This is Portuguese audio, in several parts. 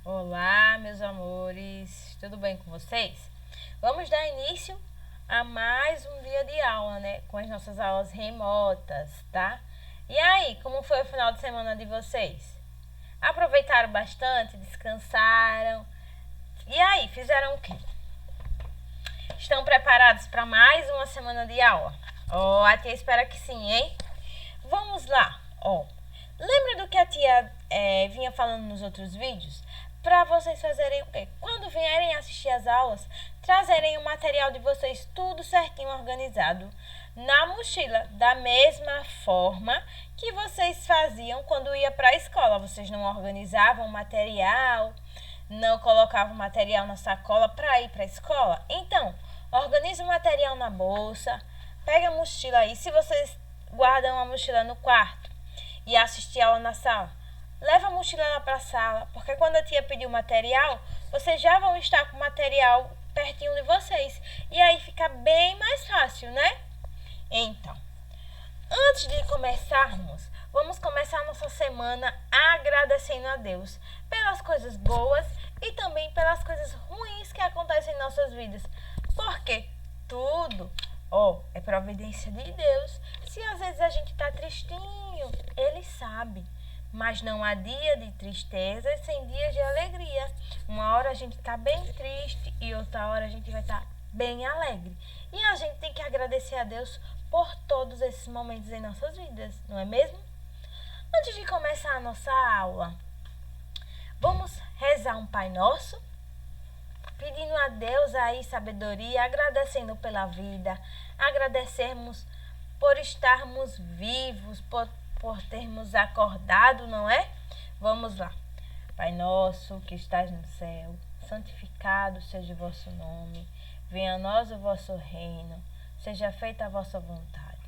Olá, meus amores, tudo bem com vocês? Vamos dar início a mais um dia de aula, né? Com as nossas aulas remotas, tá? E aí, como foi o final de semana de vocês? Aproveitaram bastante, descansaram? E aí, fizeram o quê? Estão preparados para mais uma semana de aula? A tia espera que sim, hein? Vamos lá, Lembra do que a tia vinha falando nos outros vídeos? Para vocês fazerem o quê? Quando vierem assistir as aulas, trazerem o material de vocês tudo certinho organizado na mochila, da mesma forma que vocês faziam quando ia para a escola. Vocês não organizavam o material, não colocavam o material na sacola para ir para a escola? Então, organize o material na bolsa, pega a mochila aí. Se vocês guardam a mochila no quarto e assistir aula na sala, leva a mochila lá para a sala, porque quando a tia pedir o material, vocês já vão estar com o material pertinho de vocês. E aí fica bem mais fácil, né? Então, antes de começarmos, vamos começar nossa semana agradecendo a Deus pelas coisas boas e também pelas coisas ruins que acontecem em nossas vidas. Porque tudo, é providência de Deus. Se às vezes a gente tá tristinho, Ele sabe. Mas não há dia de tristeza sem dias de alegria. Uma hora a gente tá bem triste e outra hora a gente vai estar bem alegre. E a gente tem que agradecer a Deus por todos esses momentos em nossas vidas, não é mesmo? Antes de começar a nossa aula, vamos rezar um Pai Nosso, pedindo a Deus aí sabedoria, agradecendo pela vida, agradecermos por estarmos vivos, por termos acordado, não é? Vamos lá. Pai nosso que estás no céu, santificado seja o vosso nome, venha a nós o vosso reino, seja feita a vossa vontade,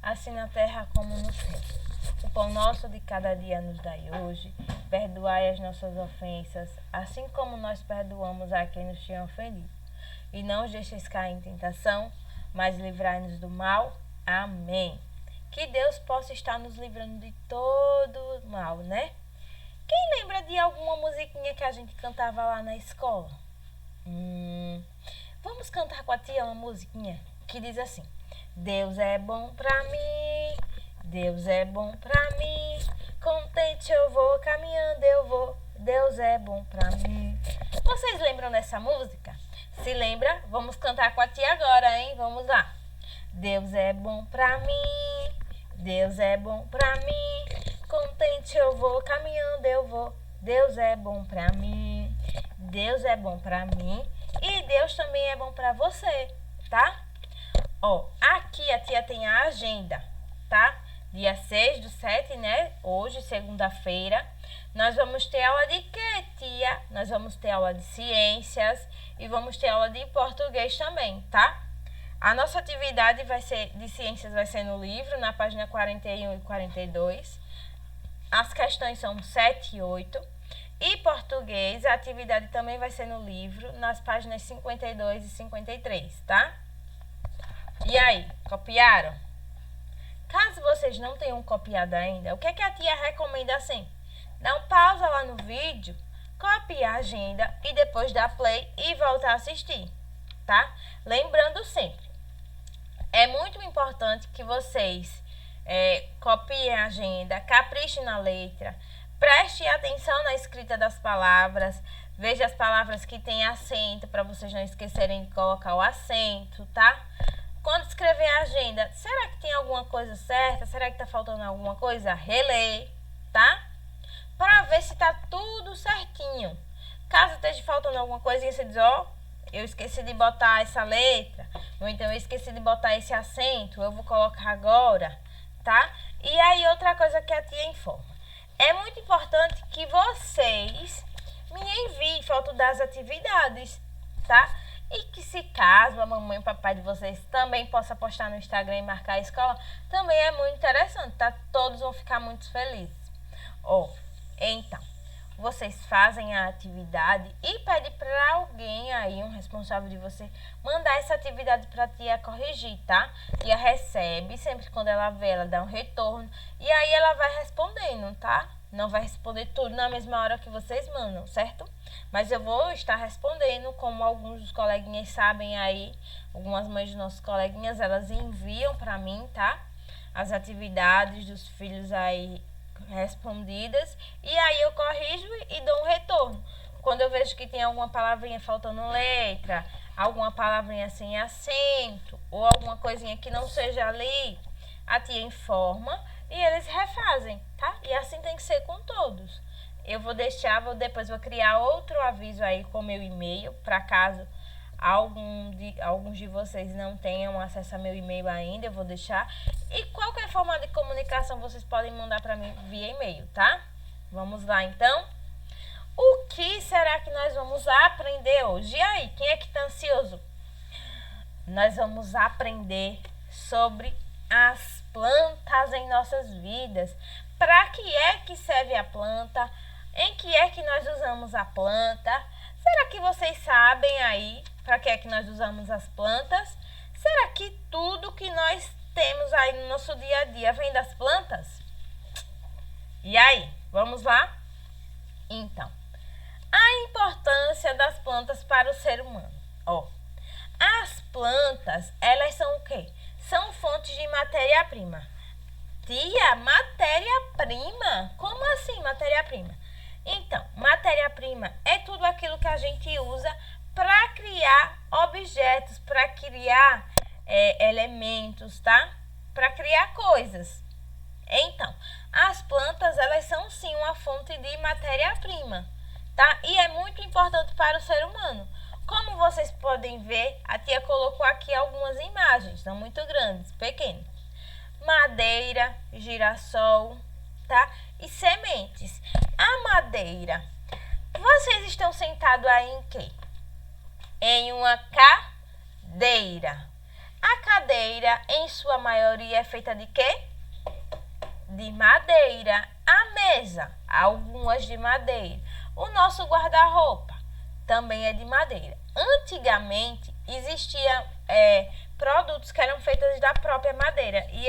assim na terra como no céu. O pão nosso de cada dia nos dai hoje, perdoai as nossas ofensas, assim como nós perdoamos a quem nos tinha ofendido. E não os deixeis cair em tentação, mas livrai-nos do mal. Amém. Que Deus possa estar nos livrando de todo mal, né? Quem lembra de alguma musiquinha que a gente cantava lá na escola? Vamos cantar com a tia uma musiquinha que diz assim: Deus é bom pra mim, Deus é bom pra mim, contente eu vou, caminhando eu vou, Deus é bom pra mim. Vocês lembram dessa música? Se lembra? Vamos cantar com a tia agora, hein? Vamos lá. Deus é bom pra mim, Deus é bom pra mim, contente eu vou, caminhando eu vou, Deus é bom pra mim. Deus é bom pra mim e Deus também é bom pra você, tá? Aqui a tia tem a agenda, tá? Dia 6/7, né? Hoje, segunda-feira, nós vamos ter aula de quê, tia? Nós vamos ter aula de ciências e vamos ter aula de português também, tá? A nossa atividade de ciências vai ser no livro, na página 41 e 42. As questões são 7 e 8. E português, a atividade também vai ser no livro, nas páginas 52 e 53, tá? E aí, copiaram? Caso vocês não tenham copiado ainda, o que é que a tia recomenda sempre? Dá um pausa lá no vídeo, copia a agenda e depois dá play e volta a assistir, tá? Lembrando sempre, é muito importante que vocês copiem a agenda, caprichem na letra, preste atenção na escrita das palavras, veja as palavras que têm acento para vocês não esquecerem de colocar o acento, tá? Quando escrever a agenda, será que tem alguma coisa certa? Será que está faltando alguma coisa? Relê, tá? Para ver se está tudo certinho. Caso esteja faltando alguma coisinha, você diz, eu esqueci de botar essa letra, ou então eu esqueci de botar esse acento, eu vou colocar agora, tá? E aí outra coisa que a tia informa. É muito importante que vocês me enviem foto das atividades, tá? E que se caso a mamãe e o papai de vocês também possa postar no Instagram e marcar a escola, também é muito interessante, tá? Todos vão ficar muito felizes. Então, vocês fazem a atividade e pede para alguém aí, um responsável de você, mandar essa atividade para a tia corrigir, tá? A tia recebe, sempre quando ela vê, ela dá um retorno e aí ela vai respondendo, tá? não vai responder tudo na mesma hora que vocês mandam, certo? Mas eu vou estar respondendo, como alguns dos coleguinhas sabem aí, algumas mães dos nossos coleguinhas, elas enviam para mim, tá? As atividades dos filhos aí respondidas, e aí eu corrijo e dou um retorno. Quando eu vejo que tem alguma palavrinha faltando letra, alguma palavrinha sem acento, ou alguma coisinha que não seja ali, a tia informa e eles refazem, tá? E assim tem que ser com todos. Eu vou deixar, depois vou criar outro aviso aí com meu e-mail, para caso alguns de vocês não tenham acesso a meu e-mail ainda, eu vou deixar. E qualquer forma de comunicação vocês podem mandar para mim via e-mail, tá? Vamos lá então. O que será que nós vamos aprender hoje? E aí, quem é que está ansioso? Nós vamos aprender sobre as plantas em nossas vidas. Para que é que serve a planta? Em que é que nós usamos a planta? Será que vocês sabem aí para que é que nós usamos as plantas? Será que tudo que nós temos aí no nosso dia a dia vem das plantas? E aí, vamos lá? Então, a importância das plantas para o ser humano. As plantas, elas são o quê? São fontes de matéria-prima. Tia, matéria-prima? Como assim matéria-prima? Então, matéria-prima é tudo aquilo que a gente usa para criar objetos, para criar elementos, tá? Para criar coisas. Então, as plantas, elas são sim uma fonte de matéria-prima, tá? E é muito importante para o ser humano. Como vocês podem ver, a tia colocou aqui algumas imagens, são muito grandes, pequenas. Madeira, girassol, tá? E sementes. A madeira, vocês estão sentados aí em quê? Em uma cadeira. A cadeira, em sua maioria, é feita de quê? De madeira. A mesa, algumas de madeira. O nosso guarda-roupa também é de madeira. Antigamente existiam produtos que eram feitos da própria madeira. E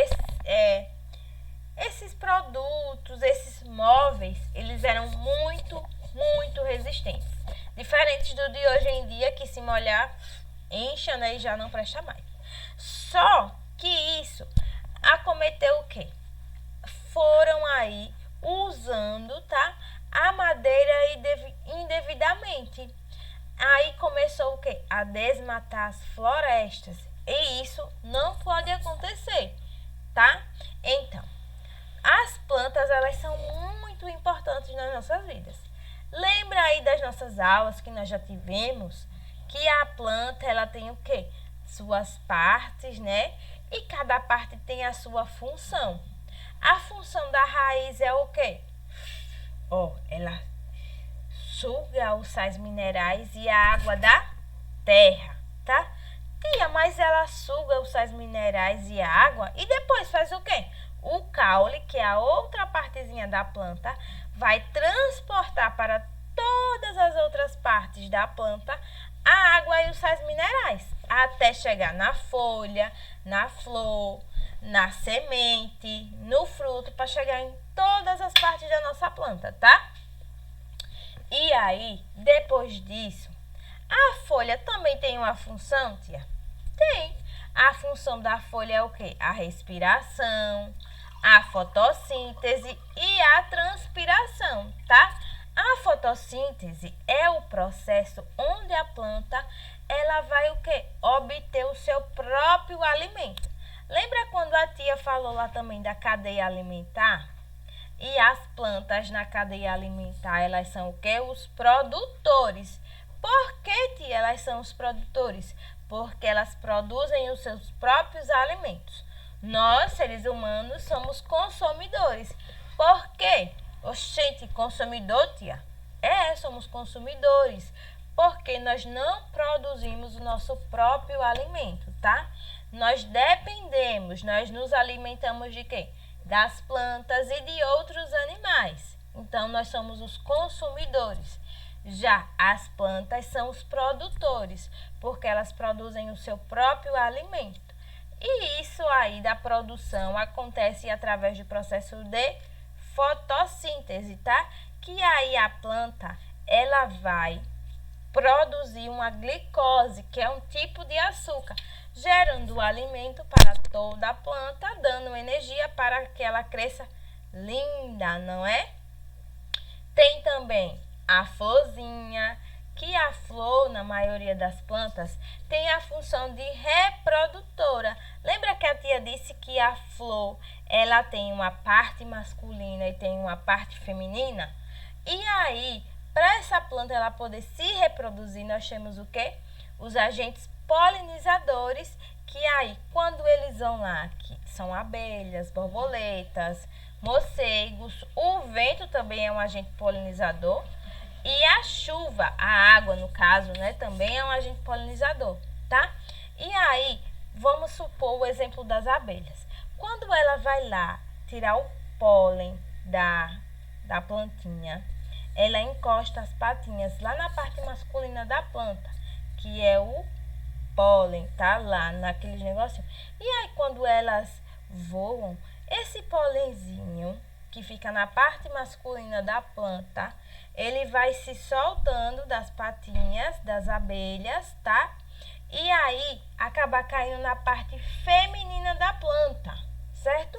esses produtos, esses móveis, eles eram muito resistentes. Diferentes do de hoje em dia, que se molhar, incha, né, e já não presta mais. Só que isso acometeu o quê? Foram aí usando, tá, a madeira indevidamente. Aí começou o quê? A desmatar as florestas. E isso não pode acontecer, tá? Então, as plantas, elas são muito importantes nas nossas vidas. Lembra aí das nossas aulas que nós já tivemos? Que a planta, ela tem o quê? Suas partes, né? E cada parte tem a sua função. A função da raiz é o quê? Ela suga os sais minerais e a água da terra, tá? Tia, mas ela suga os sais minerais e a água e depois faz o quê? O caule, que é a outra partezinha da planta, vai transportar para todas as outras partes da planta a água e os sais minerais, até chegar na folha, na flor, na semente, no fruto, para chegar em todas as partes da nossa planta, tá? E aí, depois disso, a folha também tem uma função, tia? Tem. A função da folha é o quê? A respiração, a fotossíntese e a transpiração, tá? A fotossíntese é o processo onde a planta, ela vai o quê? Obter o seu próprio alimento. Lembra quando a tia falou lá também da cadeia alimentar? E as plantas na cadeia alimentar, elas são o quê? Os produtores. Por que, tia, elas são os produtores? Porque elas produzem os seus próprios alimentos. Nós, seres humanos, somos consumidores. Por quê? Oxente, consumidor, tia? Somos consumidores. Porque nós não produzimos o nosso próprio alimento, tá? Nós dependemos, nós nos alimentamos de quê? Das plantas e de outros animais. Então, nós somos os consumidores. Já as plantas são os produtores, porque elas produzem o seu próprio alimento. E isso aí da produção acontece através do processo de fotossíntese, tá? Que aí a planta, ela vai produzir uma glicose, que é um tipo de açúcar, gerando o alimento para toda a planta, dando energia para que ela cresça linda, não é? Tem também a florzinha, que a flor, na maioria das plantas, tem a função de reprodutora. Lembra que a tia disse que a flor, ela tem uma parte masculina e tem uma parte feminina? E aí, para essa planta ela poder se reproduzir, nós temos o quê? Os agentes polinizadores, que aí, quando eles vão lá, que são abelhas, borboletas, morcegos, o vento também é um agente polinizador, e a chuva, a água no caso, né, também é um agente polinizador, tá? E aí, vamos supor o exemplo das abelhas. Quando ela vai lá tirar o pólen da plantinha, ela encosta as patinhas lá na parte masculina da planta, que é o pólen, tá? Lá naqueles negocinhos. E aí, quando elas voam, esse pólenzinho que fica na parte masculina da planta, ele vai se soltando das patinhas das abelhas, tá? E aí, acaba caindo na parte feminina da planta, certo?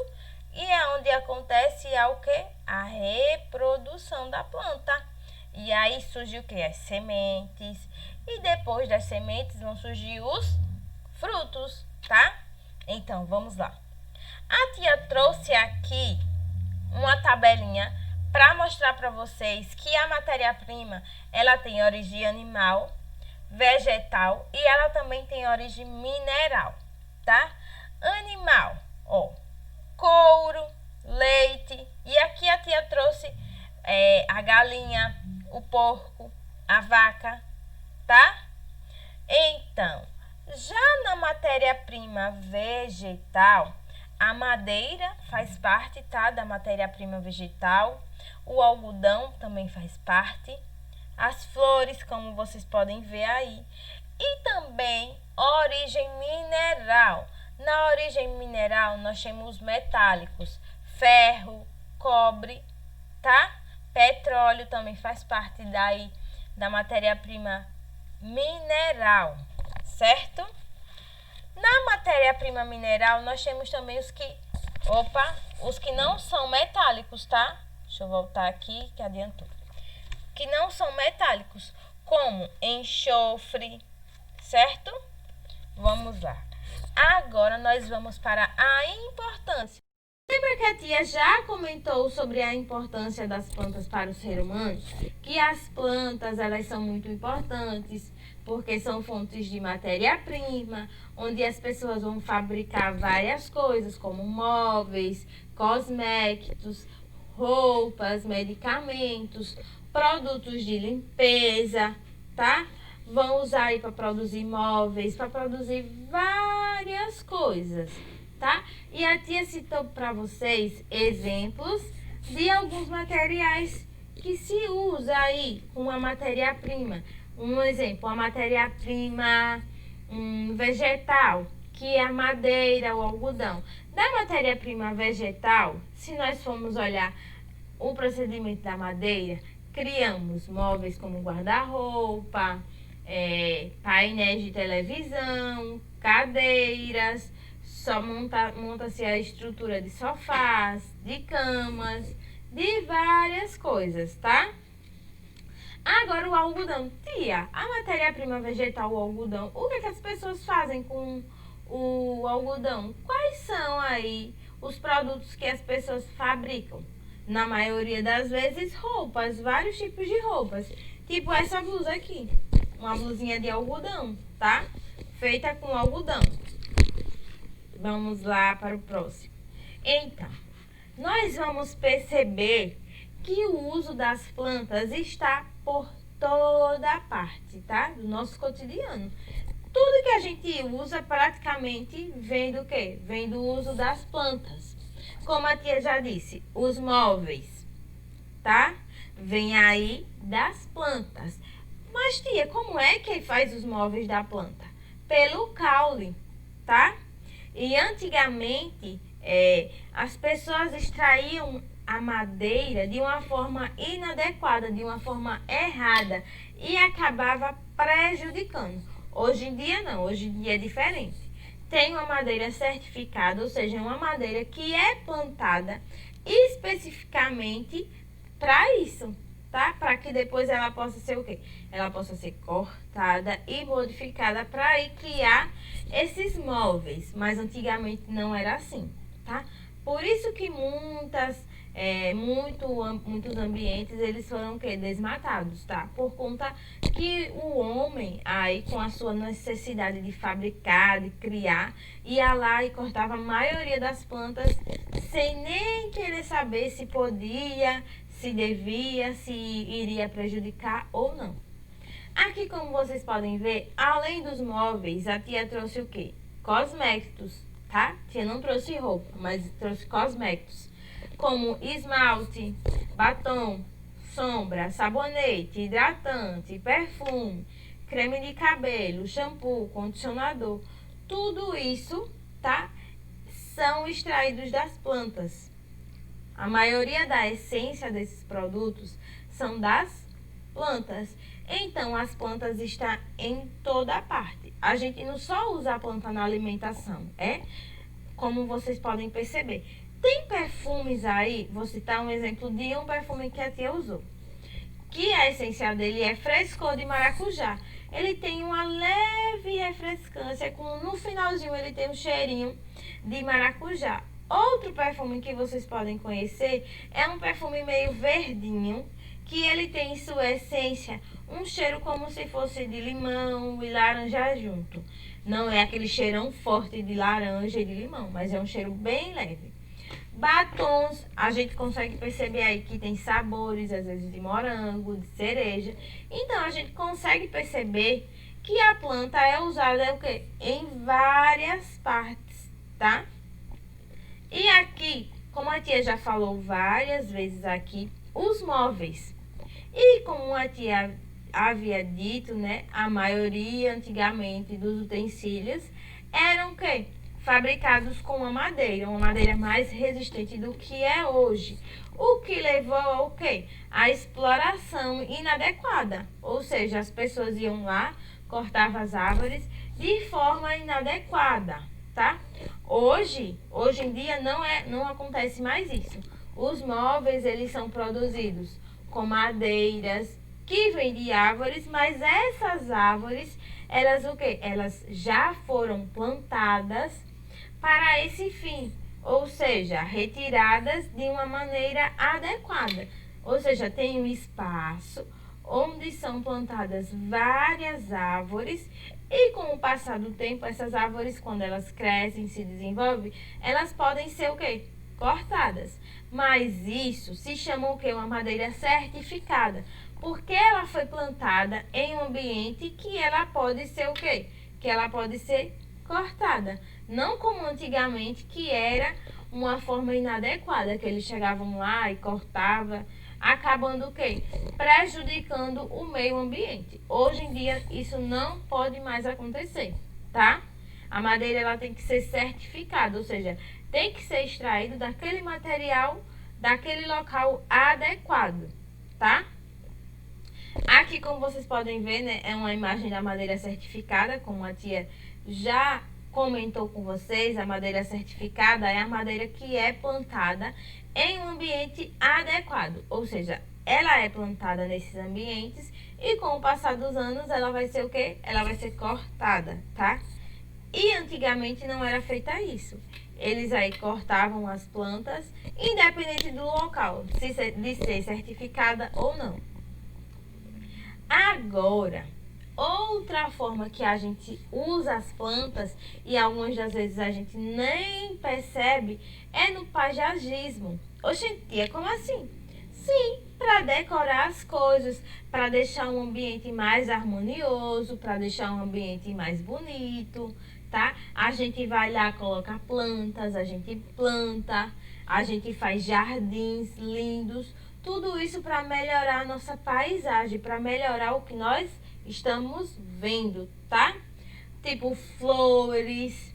E é onde acontece o quê? A reprodução da planta. E aí surge o quê? As sementes. E depois das sementes vão surgir os frutos, tá? Então, vamos lá. A tia trouxe aqui uma tabelinha para mostrar para vocês que a matéria-prima, ela tem origem animal, vegetal e ela também tem origem mineral, tá? Animal, ó, couro, leite, e aqui a tia trouxe a galinha, o porco, a vaca, tá? Então, já na matéria-prima vegetal, a madeira faz parte, tá, da matéria-prima vegetal, o algodão também faz parte, as flores, como vocês podem ver aí, e também origem mineral. Na origem mineral, nós temos metálicos, ferro, cobre, tá? Petróleo também faz parte daí da matéria-prima mineral, certo? Na matéria-prima mineral, nós temos também os que não são metálicos, tá? Deixa eu voltar aqui, que adiantou. Que não são metálicos, como enxofre, certo? Vamos lá. Agora nós vamos para a importância. Lembra que a tia já comentou sobre a importância das plantas para o ser humano? Que as plantas, elas são muito importantes, porque são fontes de matéria-prima, onde as pessoas vão fabricar várias coisas, como móveis, cosméticos, roupas, medicamentos, produtos de limpeza, tá? Vão usar aí para produzir móveis, para produzir várias coisas, tá? E a tia citou para vocês exemplos de alguns materiais que se usa aí com a matéria-prima. Um exemplo, a matéria-prima vegetal, que é a madeira, o algodão. Da matéria-prima vegetal, se nós formos olhar o procedimento da madeira, criamos móveis como guarda-roupa, painéis de televisão, cadeiras, monta-se a estrutura de sofás, de camas, de várias coisas, tá? Agora o algodão. Tia, a matéria-prima vegetal, o algodão, o que as pessoas fazem com o algodão? Quais são aí os produtos que as pessoas fabricam? Na maioria das vezes, roupas, vários tipos de roupas. Tipo essa blusa aqui, uma blusinha de algodão, tá? Feita com algodão. Vamos lá para o próximo. Então, nós vamos perceber que o uso das plantas está por toda parte, tá? Do nosso cotidiano. Tudo que a gente usa praticamente vem do quê? Vem do uso das plantas. Como a tia já disse, os móveis, tá? Vem aí das plantas. Mas tia, como é que faz os móveis da planta? Pelo caule, tá? E antigamente as pessoas extraíam a madeira de uma forma inadequada, de uma forma errada e acabava prejudicando. Hoje em dia não, hoje em dia é diferente. Tem uma madeira certificada, ou seja, uma madeira que é plantada especificamente para isso, tá? Para que depois ela possa ser o quê? Ela possa ser cortada e modificada para ir criar esses móveis, mas antigamente não era assim, tá? Por isso que muitos ambientes eles foram o quê? Desmatados, tá? Por conta que o homem aí com a sua necessidade de fabricar, de criar, ia lá e cortava a maioria das plantas sem nem querer saber se podia, se devia, se iria prejudicar ou não. Aqui, como vocês podem ver, além dos móveis, a tia trouxe o quê? Cosméticos, tá? A tia não trouxe roupa, mas trouxe cosméticos, como esmalte, batom, sombra, sabonete, hidratante, perfume, creme de cabelo, shampoo, condicionador. Tudo isso, tá? São extraídos das plantas. A maioria da essência desses produtos são das plantas. Então, as plantas estão em toda parte. A gente não só usa a planta na alimentação, como vocês podem perceber. Tem perfumes aí, vou citar um exemplo de um perfume que a tia usou, que a essência dele é frescor de maracujá. Ele tem uma leve refrescância, no finalzinho ele tem um cheirinho de maracujá. Outro perfume que vocês podem conhecer é um perfume meio verdinho, que ele tem em sua essência um cheiro como se fosse de limão e laranja junto. Não é aquele cheirão forte de laranja e de limão, mas é um cheiro bem leve. Batons, a gente consegue perceber aí que tem sabores, às vezes de morango, de cereja. Então, a gente consegue perceber que a planta é usada em várias partes, tá? E aqui, como a tia já falou várias vezes aqui, os móveis. E como a tia havia dito, né, a maioria antigamente dos utensílios eram fabricados com uma madeira mais resistente do que é hoje. O que levou ao quê? A exploração inadequada. Ou seja, as pessoas iam lá, cortavam as árvores de forma inadequada, tá? Hoje em dia não acontece mais isso. Os móveis, eles são produzidos com madeiras que vêm de árvores, mas essas árvores, elas já foram plantadas para esse fim, ou seja, retiradas de uma maneira adequada. Ou seja, tem um espaço onde são plantadas várias árvores e com o passar do tempo, essas árvores, quando elas crescem, se desenvolvem, elas podem ser cortadas. Mas isso se chama uma madeira certificada, porque ela foi plantada em um ambiente que ela pode ser que ela pode ser cortada. Não como antigamente, que era uma forma inadequada, que eles chegavam lá e cortavam, acabando prejudicando o meio ambiente. Hoje em dia isso não pode mais acontecer, tá? A madeira ela tem que ser certificada, ou seja, tem que ser extraído daquele material, daquele local adequado, tá? Aqui, como vocês podem ver, né, é uma imagem da madeira certificada, como a tia já comentou com vocês. A madeira certificada é a madeira que é plantada em um ambiente adequado, ou seja, ela é plantada nesses ambientes e com o passar dos anos ela vai ser Ela vai ser cortada, tá? E antigamente não era feita isso. Eles aí cortavam as plantas, independente do local, de ser certificada ou não. Agora, outra forma que a gente usa as plantas, e algumas das vezes a gente nem percebe, é no paisagismo. Oxente, tia, como assim? Sim, para decorar as coisas, para deixar um ambiente mais harmonioso, para deixar um ambiente mais bonito, tá? A gente vai lá, coloca plantas, a gente planta, a gente faz jardins lindos, tudo isso para melhorar a nossa paisagem, para melhorar o que nós estamos vendo, tá? Tipo flores,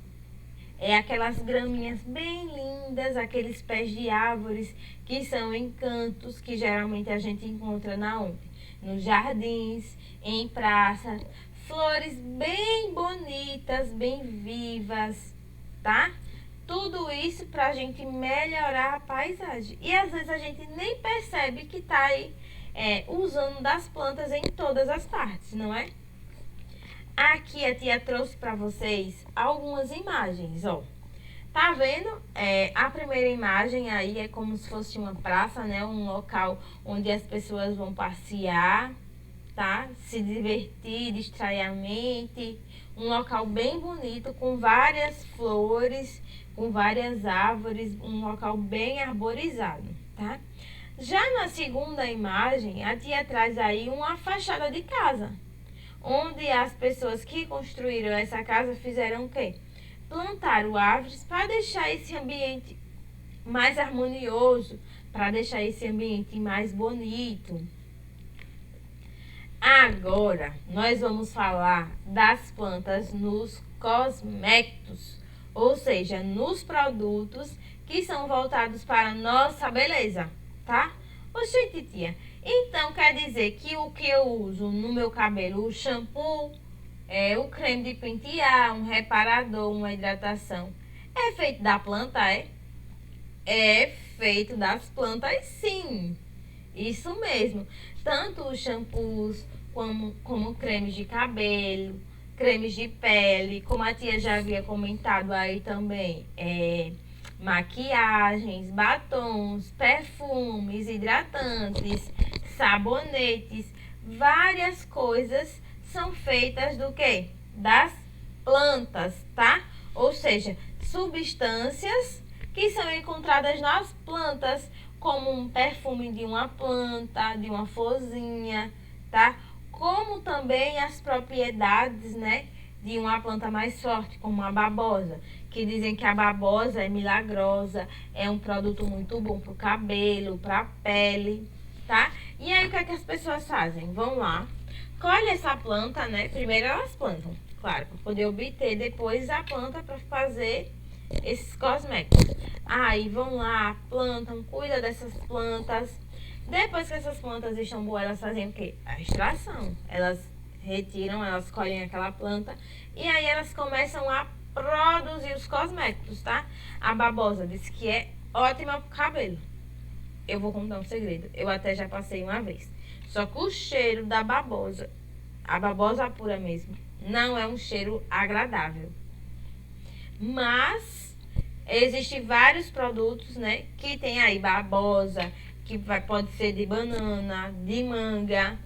aquelas graminhas bem lindas, aqueles pés de árvores que são encantos que geralmente a gente encontra na onde? Nos jardins, em praça, flores bem bonitas, bem vivas, tá? Tudo isso para a gente melhorar a paisagem. E às vezes a gente nem percebe que tá aí usando das plantas em todas as partes, não é? Aqui a tia trouxe para vocês algumas imagens, ó. Tá vendo? A primeira imagem aí é como se fosse uma praça, né? Um local onde as pessoas vão passear, tá? Se divertir, distrair a mente. Um local bem bonito, com várias flores, com várias árvores, um local bem arborizado, tá? Já na segunda imagem, a tia traz aí uma fachada de casa, onde as pessoas que construíram essa casa fizeram o quê? Plantaram árvores para deixar esse ambiente mais harmonioso, para deixar esse ambiente mais bonito. Agora, nós vamos falar das plantas nos cosméticos, ou seja, nos produtos que são voltados para a nossa beleza, tá? Oxe, titia, então quer dizer que o que eu uso no meu cabelo, o shampoo, o creme de pentear, um reparador, uma hidratação, é feito da planta, é? É feito das plantas, sim. Isso mesmo. Tanto os shampoos como cremes de cabelo, cremes de pele, como a tia já havia comentado aí também, maquiagens, batons, perfumes, hidratantes, sabonetes, várias coisas são feitas do quê? Das plantas, tá? Ou seja, substâncias que são encontradas nas plantas, como um perfume de uma planta, de uma florzinha, tá? Como também as propriedades, né, de uma planta mais forte, como a babosa, que dizem que a babosa é milagrosa, é um produto muito bom para o cabelo, para a pele, tá? E aí o que é que as pessoas fazem? Vão lá, colhem essa planta, né? Primeiro elas plantam, claro, para poder obter depois a planta para fazer esses cosméticos. Aí vão lá, plantam, cuidam dessas plantas. Depois que essas plantas estão boas, elas fazem o quê? A extração. Elas retiram, elas colhem aquela planta e aí elas começam a produzir os cosméticos, tá? A babosa disse que é ótima pro cabelo. Eu vou contar um segredo. Eu até já passei uma vez. Só que o cheiro da babosa, a babosa pura mesmo, não é um cheiro agradável. Mas existem vários produtos, né, que tem aí babosa, que pode ser de banana, de manga,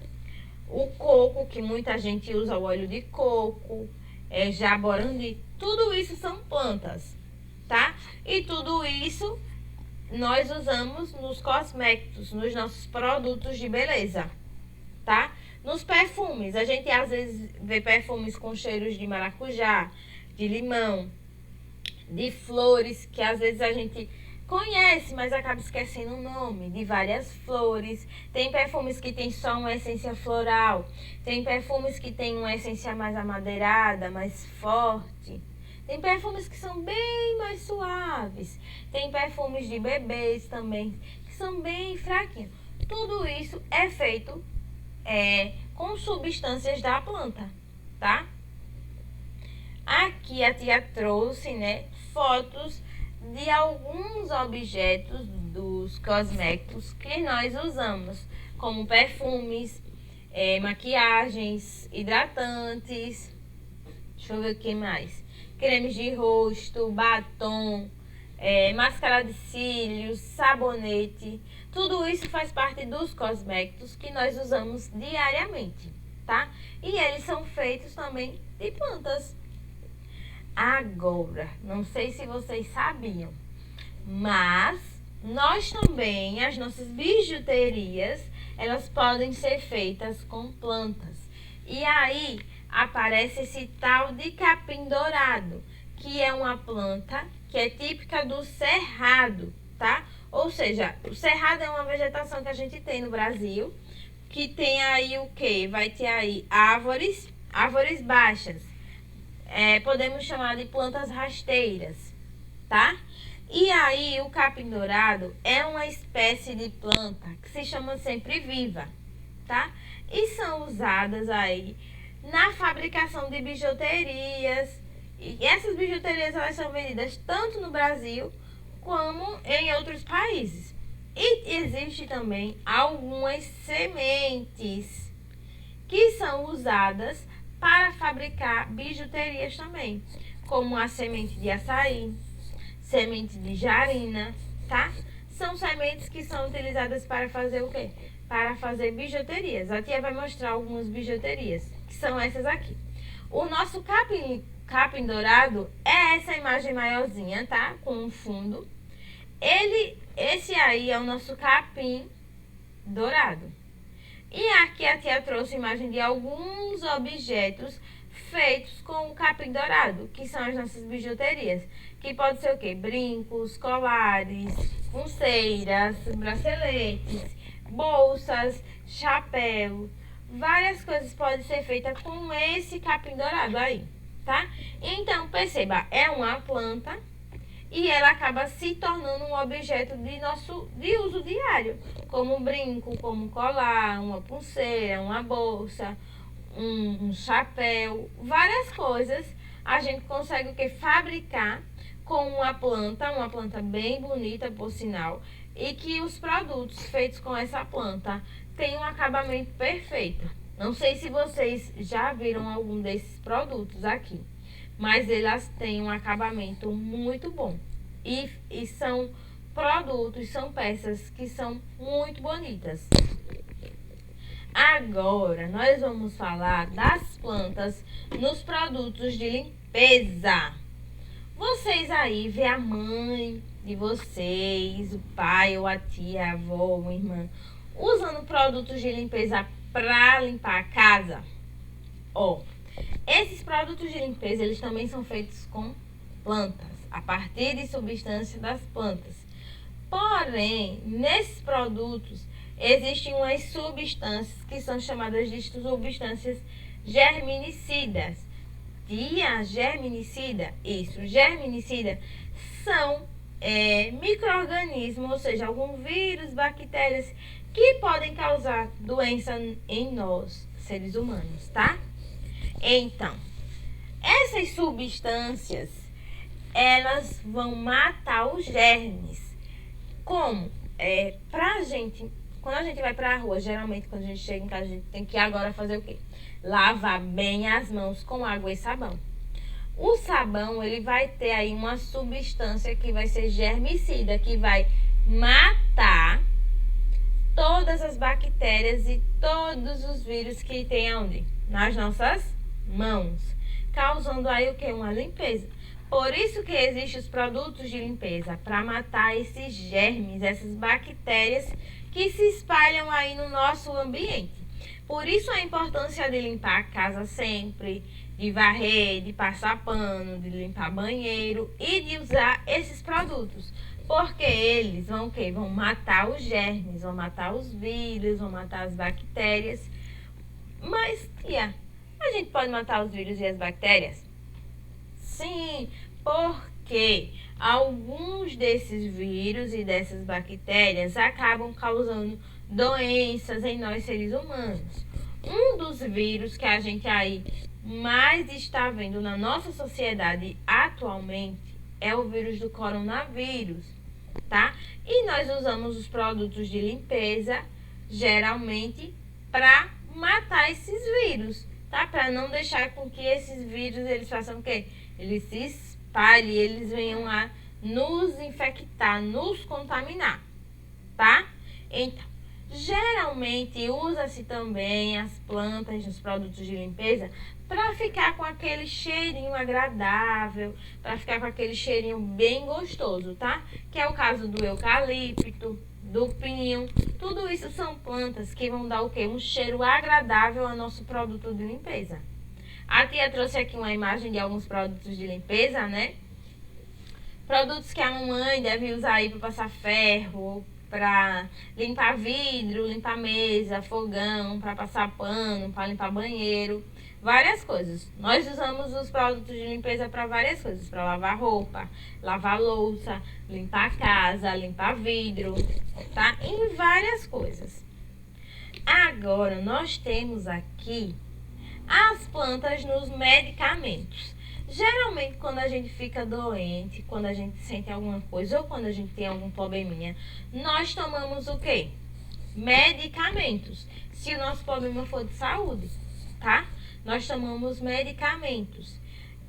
o coco, que muita gente usa o óleo de coco, jaborandi, tudo isso são plantas, tá? E tudo isso nós usamos nos cosméticos, nos nossos produtos de beleza, tá? Nos perfumes, a gente às vezes vê perfumes com cheiros de maracujá, de limão, de flores, que às vezes a gente conhece, mas acaba esquecendo o nome, de várias flores. Tem perfumes que tem só uma essência floral, tem perfumes que tem uma essência mais amadeirada, mais forte. Tem perfumes que são bem mais suaves. Tem perfumes de bebês também, que são bem fraquinhos. Tudo isso é feito com substâncias da planta, tá? Aqui a tia trouxe, né, fotos de alguns objetos dos cosméticos que nós usamos, como perfumes, maquiagens, hidratantes, deixa eu ver o que mais, cremes de rosto, batom, máscara de cílios, sabonete, tudo isso faz parte dos cosméticos que nós usamos diariamente, tá? E eles são feitos também de plantas. Agora, não sei se vocês sabiam, mas nós também, as nossas bijuterias, elas podem ser feitas com plantas. E aí aparece esse tal de capim dourado, que é uma planta que é típica do cerrado, tá? Ou seja, o cerrado é uma vegetação que a gente tem no Brasil, que tem aí o quê? Vai ter aí árvores baixas, podemos chamar de plantas rasteiras, tá? E aí, o capim dourado é uma espécie de planta que se chama sempre viva, tá? E são usadas aí na fabricação de bijuterias. E essas bijuterias, elas são vendidas tanto no Brasil como em outros países. E existe também algumas sementes que são usadas para fabricar bijuterias também, como a semente de açaí, semente de jarina, tá? São sementes que são utilizadas para fazer o quê? Para fazer bijuterias. A tia vai mostrar algumas bijuterias, que são essas aqui. O nosso capim dourado é essa imagem maiorzinha, tá? Com um fundo. Esse aí é o nosso capim dourado. E aqui a tia trouxe imagem de alguns objetos feitos com o capim dourado, que são as nossas bijuterias. Que pode ser o quê? Brincos, colares, pulseiras, braceletes, bolsas, chapéu. Várias coisas podem ser feitas com esse capim dourado aí, tá? Então, perceba, é uma planta e ela acaba se tornando um objeto de uso diário, como um brinco, como um colar, uma pulseira, uma bolsa, um chapéu, várias coisas a gente consegue o que? Fabricar com uma planta bem bonita, por sinal, e que os produtos feitos com essa planta têm um acabamento perfeito. Não sei se vocês já viram algum desses produtos aqui, mas elas têm um acabamento muito bom. E são produtos, são peças que são muito bonitas. Agora, nós vamos falar das plantas nos produtos de limpeza. Vocês aí vê a mãe de vocês, o pai ou a tia, a avó, a irmã, usando produtos de limpeza para limpar a casa? Esses produtos de limpeza, eles também são feitos com plantas, a partir de substâncias das plantas. Porém, nesses produtos, existem umas substâncias que são chamadas de substâncias germinicidas. Tia, germinicida? Isso, germinicida são micro-organismos, ou seja, algum vírus, bactérias que podem causar doença em nós, seres humanos, tá? Então, essas substâncias, elas vão matar os germes. Como? Pra gente, quando a gente vai pra rua, geralmente quando a gente chega em casa, a gente tem que agora fazer o quê? Lavar bem as mãos com água e sabão. O sabão, ele vai ter aí uma substância que vai ser germicida, que vai matar todas as bactérias e todos os vírus que tem onde? Nas nossas mãos, causando aí o que? Uma limpeza. Por isso que existem os produtos de limpeza, para matar esses germes, essas bactérias que se espalham aí no nosso ambiente. Por isso a importância de limpar a casa sempre, de varrer, de passar pano, de limpar banheiro e de usar esses produtos. Porque eles vão o quê? Vão matar os germes, vão matar os vírus, vão matar as bactérias. Mas, tia, a gente pode matar os vírus e as bactérias? Sim, porque alguns desses vírus e dessas bactérias acabam causando doenças em nós seres humanos. Um dos vírus que a gente aí mais está vendo na nossa sociedade atualmente é o vírus do coronavírus, tá? E nós usamos os produtos de limpeza geralmente para matar esses vírus, tá? Para não deixar com que esses vírus eles façam o quê? Eles se espalhem, eles venham a nos infectar, nos contaminar, tá? Então, geralmente usa-se também as plantas nos produtos de limpeza para ficar com aquele cheirinho agradável, para ficar com aquele cheirinho bem gostoso, tá? Que é o caso do eucalipto, do pinho. Tudo isso são plantas que vão dar o quê? Um cheiro agradável ao nosso produto de limpeza. A tia trouxe aqui uma imagem de alguns produtos de limpeza, né? Produtos que a mamãe deve usar aí para passar ferro, para limpar vidro, limpar mesa, fogão, para passar pano, para limpar banheiro, várias coisas. Nós usamos os produtos de limpeza para várias coisas, para lavar roupa, lavar louça, limpar a casa, limpar vidro, tá? Em várias coisas. Agora, nós temos aqui as plantas nos medicamentos. Geralmente, quando a gente fica doente, quando a gente sente alguma coisa ou quando a gente tem algum probleminha, nós tomamos o quê? Medicamentos. Se o nosso problema for de saúde, tá? Nós tomamos medicamentos.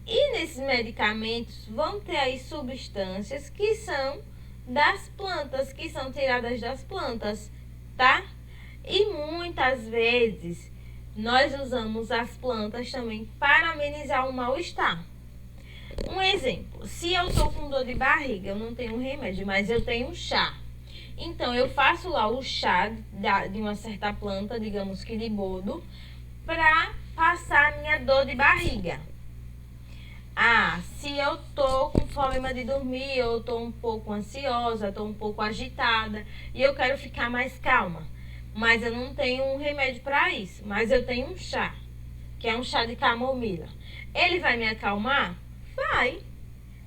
E nesses medicamentos vão ter aí substâncias que são das plantas, que são tiradas das plantas, tá? E muitas vezes nós usamos as plantas também para amenizar o mal-estar. Um exemplo, se eu tô com dor de barriga, eu não tenho remédio, mas eu tenho um chá. Então, eu faço lá o chá de uma certa planta, digamos que de boldo, para passar a minha dor de barriga. Ah, se eu tô com problema de dormir, eu tô um pouco ansiosa, tô um pouco agitada e eu quero ficar mais calma, mas eu não tenho um remédio para isso, mas eu tenho um chá, que é um chá de camomila. Ele vai me acalmar? Vai,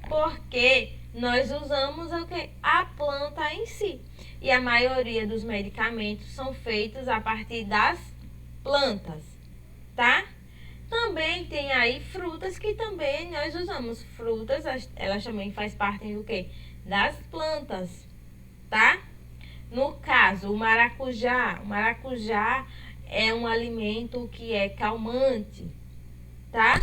porque nós usamos o quê? A planta em si. E a maioria dos medicamentos são feitos a partir das plantas, tá? Também tem aí frutas que também nós usamos. Frutas, elas também fazem parte do quê? Das plantas, tá? No caso, o maracujá. O maracujá é um alimento que é calmante, tá?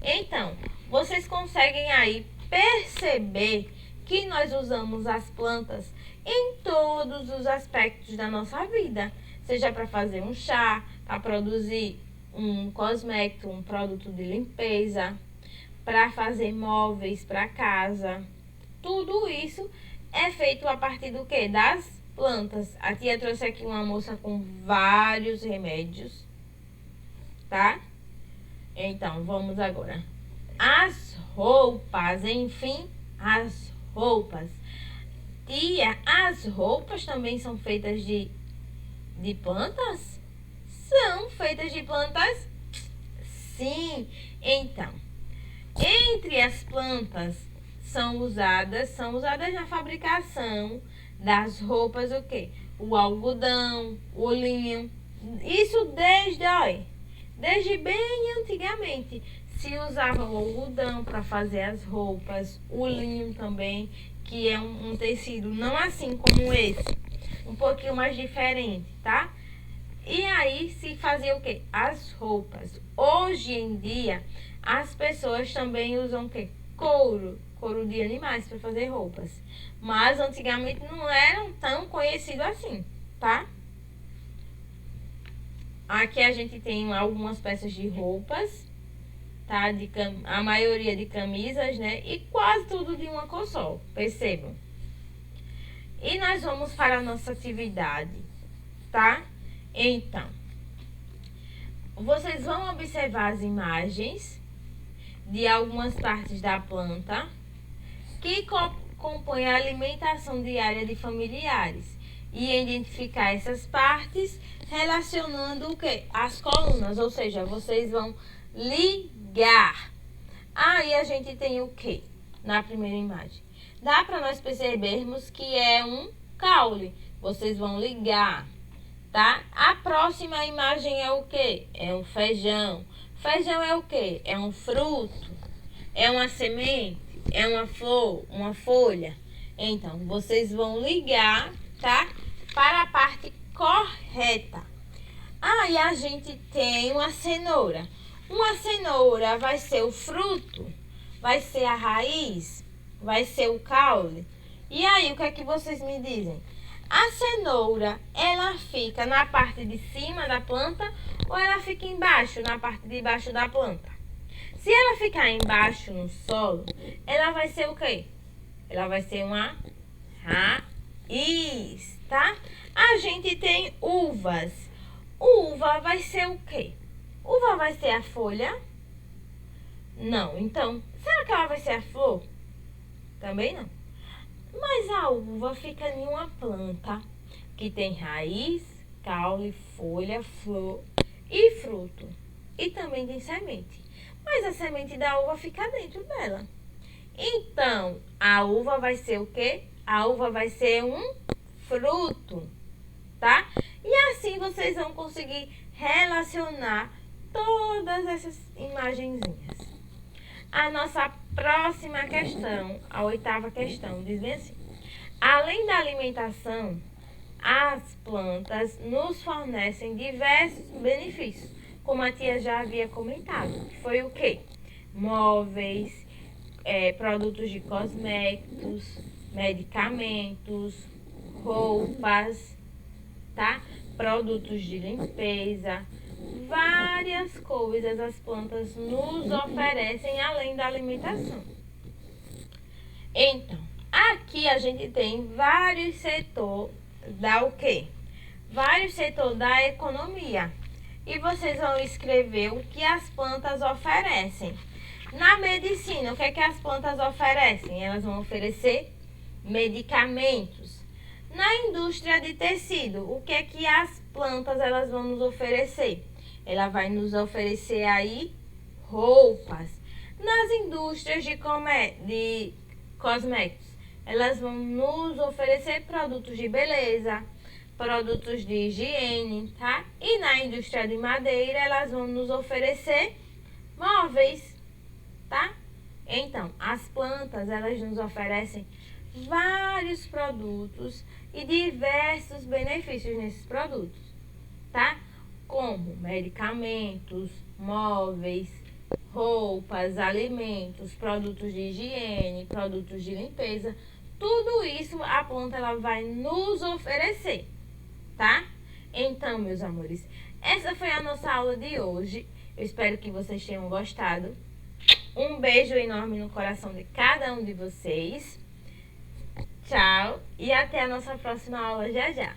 Então, vocês conseguem aí perceber que nós usamos as plantas em todos os aspectos da nossa vida. Seja para fazer um chá, para produzir um cosmético, um produto de limpeza, para fazer móveis para casa. Tudo isso é feito a partir do quê? Das plantas. A tia trouxe aqui uma moça com vários remédios, tá? Então, vamos agora. As roupas, enfim, as roupas. Tia, as roupas também são feitas de plantas? São feitas de plantas? Sim. Então, entre as plantas são usadas na fabricação das roupas o quê? O algodão, o linho. Isso desde bem antigamente se usava o algodão para fazer as roupas, o linho também, que é um tecido não assim como esse, um pouquinho mais diferente, tá? E aí se fazia o quê? As roupas. Hoje em dia, as pessoas também usam o quê? Couro de animais para fazer roupas. Mas antigamente não eram tão conhecidos assim, tá? Aqui a gente tem algumas peças de roupas, tá? A maioria de camisas, né? E quase tudo de uma cor só, percebam. E nós vamos para a nossa atividade, tá? Então, vocês vão observar as imagens de algumas partes da planta que compõem a alimentação diária de familiares e identificar essas partes relacionando o quê? As colunas, ou seja, vocês vão ligar. Aí a gente tem o quê? Na primeira imagem. Dá para nós percebermos que é um caule. Vocês vão ligar, tá? A próxima imagem é o quê? É um feijão. Feijão é o quê? É um fruto, é uma semente, é uma flor, uma folha. Então, vocês vão ligar, tá? Para a parte correta. Aí a gente tem uma cenoura. Uma cenoura vai ser o fruto, vai ser a raiz, vai ser o caule. E aí, o que é que vocês me dizem? A cenoura, ela fica na parte de cima da planta ou ela fica embaixo, na parte de baixo da planta? Se ela ficar embaixo no solo, ela vai ser o quê? Ela vai ser uma raiz, tá? A gente tem uvas. Uva vai ser o quê? Uva vai ser a folha? Não. Então, será que ela vai ser a flor? Também não. Mas a uva fica em uma planta que tem raiz, caule, folha, flor e fruto. E também tem semente. Mas a semente da uva fica dentro dela. Então, a uva vai ser o quê? A uva vai ser um fruto, tá? E assim vocês vão conseguir relacionar todas essas imagenzinhas. A nossa próxima questão, a 8ª questão, diz bem assim: além da alimentação, as plantas nos fornecem diversos benefícios, como a tia já havia comentado, que foi o quê? Móveis, produtos de cosméticos, medicamentos, roupas, tá? Produtos de limpeza, várias coisas as plantas nos oferecem além da alimentação. Então, aqui a gente tem vários setores da o quê? Vários setores da economia. E vocês vão escrever o que as plantas oferecem. Na medicina, o que é que as plantas oferecem? Elas vão oferecer medicamentos. Na indústria de tecido, o que é que as plantas elas vão nos oferecer? Ela vai nos oferecer aí roupas. Nas indústrias de cosméticos, elas vão nos oferecer produtos de beleza, produtos de higiene, tá? E na indústria de madeira, elas vão nos oferecer móveis, tá? Então, as plantas, elas nos oferecem vários produtos e diversos benefícios nesses produtos, tá? Como medicamentos, móveis, roupas, alimentos, produtos de higiene, produtos de limpeza. Tudo isso a planta ela vai nos oferecer, tá? Então, meus amores, essa foi a nossa aula de hoje. Eu espero que vocês tenham gostado. Um beijo enorme no coração de cada um de vocês. Tchau e até a nossa próxima aula já já.